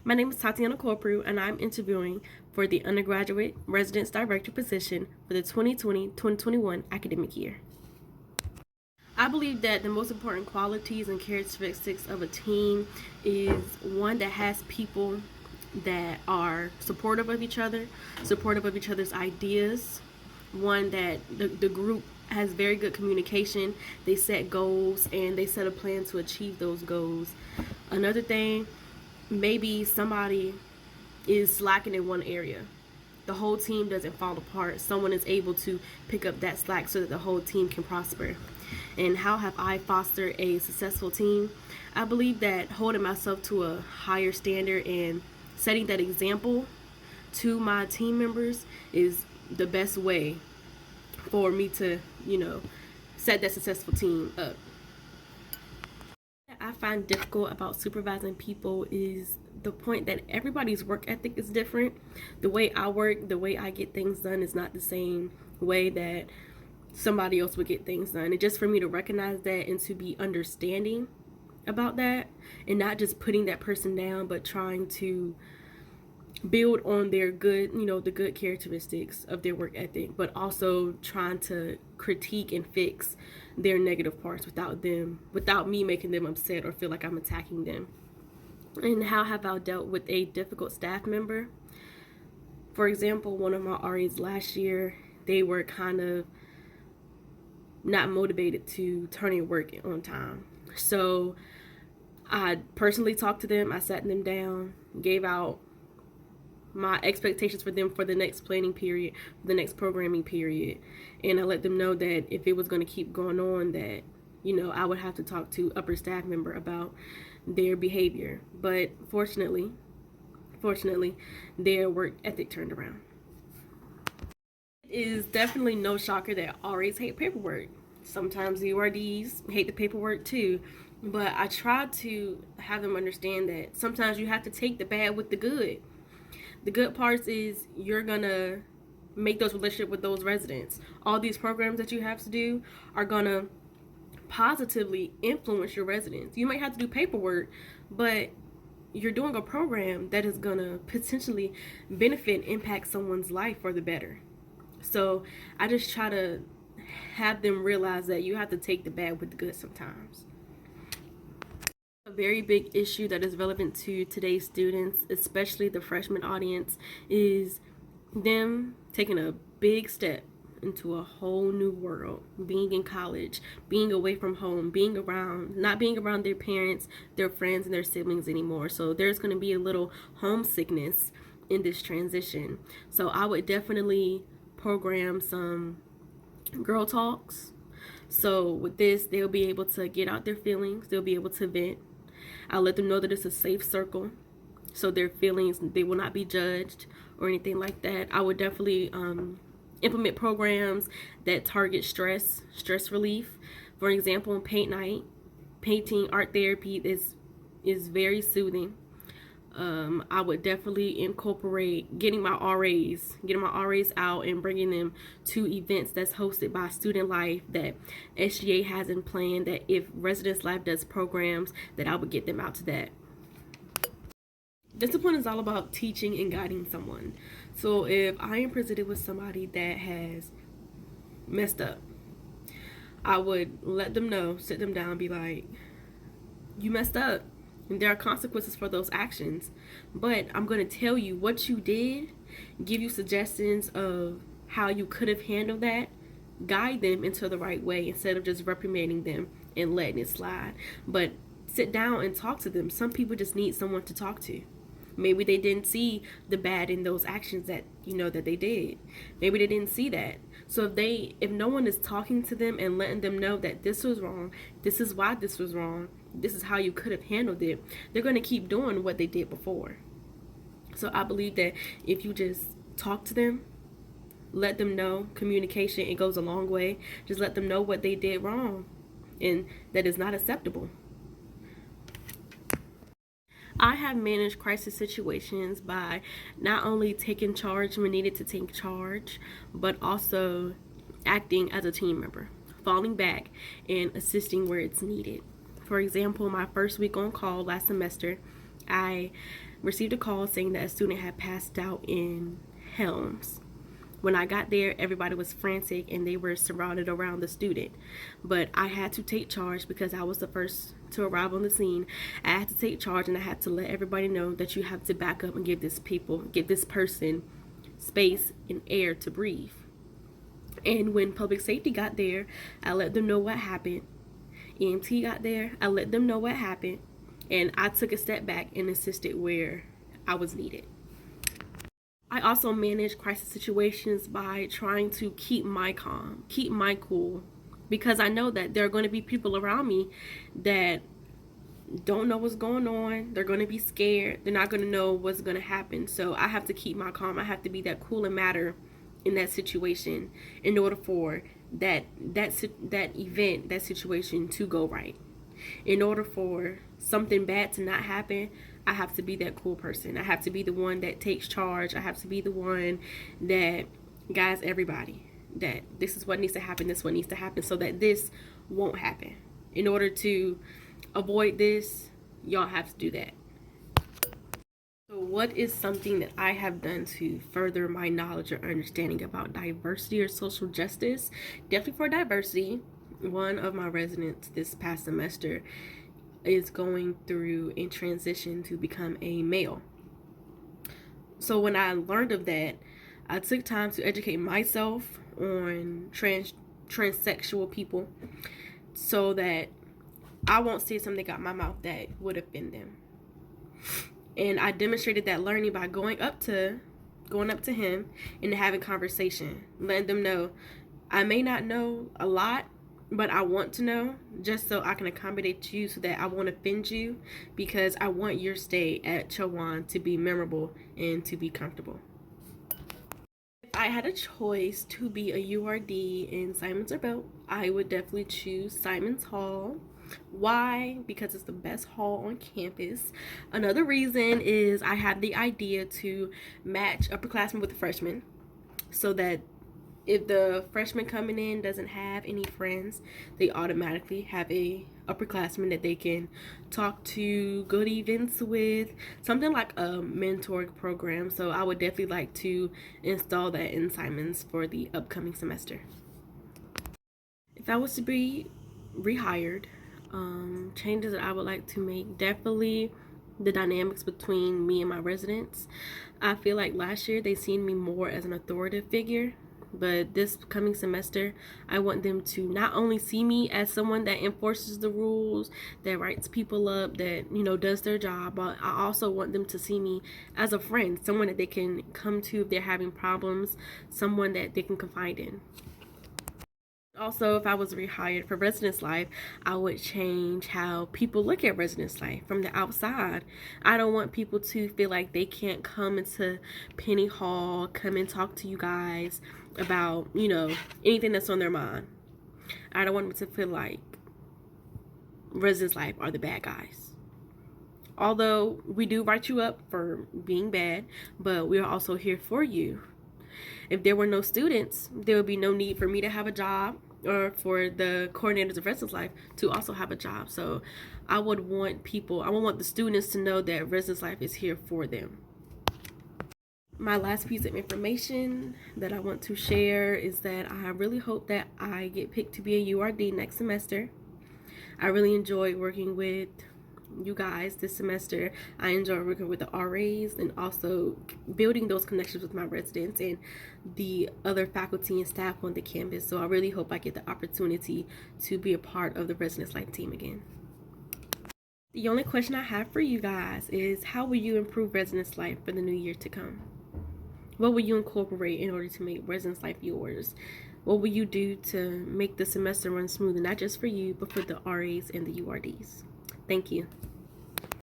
My name is Tatiana Corprew, and I'm interviewing for the undergraduate residence director position for the 2020-2021 academic year. I believe that the most important qualities and characteristics of a team is one that has people that are supportive of each other, supportive of each other's ideas, one that the group has very good communication, they set goals, and they set a plan to achieve those goals. Another thing, maybe somebody is slacking in one area. The whole team doesn't fall apart. Someone is able to pick up that slack so that the whole team can prosper. And how have I fostered a successful team? I believe that holding myself to a higher standard and setting that example to my team members is the best way for me to, set that successful team up. What I find difficult about supervising people is the point that everybody's work ethic is different. The way I work, the way I get things done is not the same way that somebody else would get things done. And just for me to recognize that and to be understanding about that and not just putting that person down, but trying to build on their good, the good characteristics of their work ethic, but also trying to critique and fix their negative parts without me making them upset or feel like I'm attacking them. And how have I dealt with a difficult staff member? For example, one of my RAs last year, they were kind of not motivated to turn in work on time. So I personally talked to them, I sat them down, gave out my expectations for them for the next planning period, the next programming period, and I let them know that if it was going to keep going on, that I would have to talk to upper staff member about their behavior. But fortunately, their work ethic turned around. It is definitely no shocker that RAs hate paperwork. Sometimes the URDs hate the paperwork too. But I try to have them understand that sometimes you have to take the bad with the good. The good parts is you're gonna make those relationships with those residents. All these programs that you have to do are gonna positively influence your residents. You might have to do paperwork, but you're doing a program that is gonna potentially benefit, impact someone's life for the better. So I just try to have them realize that you have to take the bad with the good sometimes. A very big issue that is relevant to today's students, especially the freshman audience, is them taking a big step into a whole new world, being in college, being away from home, not being around their parents, their friends, and their siblings anymore. So there's going to be a little homesickness in this transition. So I would definitely program some girl talks. So with this, they'll be able to get out their feelings, they'll be able to vent. I'll let them know that it's a safe circle, so their feelings, they will not be judged or anything like that. I would definitely implement programs that target stress relief. For example, paint night, painting, art therapy is very soothing. I would definitely incorporate getting my RAs out and bringing them to events that's hosted by Student Life that SGA has in plan, that if Residence Life does programs, that I would get them out to that. Discipline is all about teaching and guiding someone. So if I am presented with somebody that has messed up, I would let them know, sit them down, and be like, you messed up. And there are consequences for those actions. But I'm going to tell you what you did, give you suggestions of how you could have handled that, guide them into the right way instead of just reprimanding them and letting it slide. But sit down and talk to them. Some people just need someone to talk to. Maybe they didn't see the bad in those actions that that they did. Maybe they didn't see that. So if no one is talking to them and letting them know that this was wrong, this is why this was wrong, this is how you could have handled it, they're going to keep doing what they did before. So I believe that if you just talk to them, let them know, communication, it goes a long way. Just let them know what they did wrong and that is not acceptable. I have managed crisis situations by not only taking charge when needed to take charge, but also acting as a team member, falling back and assisting where it's needed. For example, my first week on call last semester, I received a call saying that a student had passed out in Helms. When I got there, everybody was frantic and they were surrounded around the student. But I had to take charge because I was the first to arrive on the scene. I had to take charge and I had to let everybody know that you have to back up and give this person space and air to breathe. And when public safety got there, I let them know what happened. EMT got there, I let them know what happened. And I took a step back and assisted where I was needed. I also manage crisis situations by trying to keep my calm, keep my cool, because I know that there are going to be people around me that don't know what's going on. They're going to be scared. They're not going to know what's going to happen. So I have to keep my calm. I have to be that cool and matter in that situation in order for that event, that situation to go right. In order for something bad to not happen, I have to be that cool person. I have to be the one that takes charge. I have to be the one that guides everybody that this is what needs to happen, this is what needs to happen, so that this won't happen. In order to avoid this, y'all have to do that. So what is something that I have done to further my knowledge or understanding about diversity or social justice? Definitely for diversity, one of my residents this past semester is going through a transition to become a male. So when I learned of that, I took time to educate myself on transsexual people so that I won't say something out my mouth that would offend them. And I demonstrated that learning by going up to him and having conversation, letting them know I may not know a lot, but I want to know just so I can accommodate you, so that I won't offend you, because I want your stay at Chowan to be memorable and to be comfortable. If I had a choice to be a URD in Simons or Belt, I would definitely choose Simons Hall. Why? Because it's the best hall on campus. Another reason is I had the idea to match upperclassmen with the freshmen, so that if the freshman coming in doesn't have any friends, they automatically have a upperclassman that they can talk to, go to events with, something like a mentoring program. So I would definitely like to install that in Simons for the upcoming semester. If I was to be rehired, changes that I would like to make, definitely the dynamics between me and my residents. I feel like last year they seen me more as an authoritative figure, but this coming semester I want them to not only see me as someone that enforces the rules, that writes people up, that does their job, but I also want them to see me as a friend, someone that they can come to if they're having problems, someone that they can confide in. Also, if I was rehired for residence life, I would change how people look at residence life from the outside. I don't want people to feel like they can't come into Penny Hall, come and talk to you guys about, anything that's on their mind. I don't want them to feel like residence life are the bad guys. Although we do write you up for being bad, but we are also here for you. If there were no students, there would be no need for me to have a job, or for the coordinators of residence life to also have a job. So I would want the students to know that residence life is here for them. My last piece of information that I want to share is that I really hope that I get picked to be a URD next semester. I really enjoyed working with you guys this semester. I enjoy working with the RAs and also building those connections with my residents and the other faculty and staff on the campus. So I really hope I get the opportunity to be a part of the residence life team again. The only question I have for you guys is, how will you improve residence life for the new year to come? What will you incorporate in order to make residence life yours? What will you do to make the semester run smoother, not just for you, but for the RAs and the URDs? Thank you.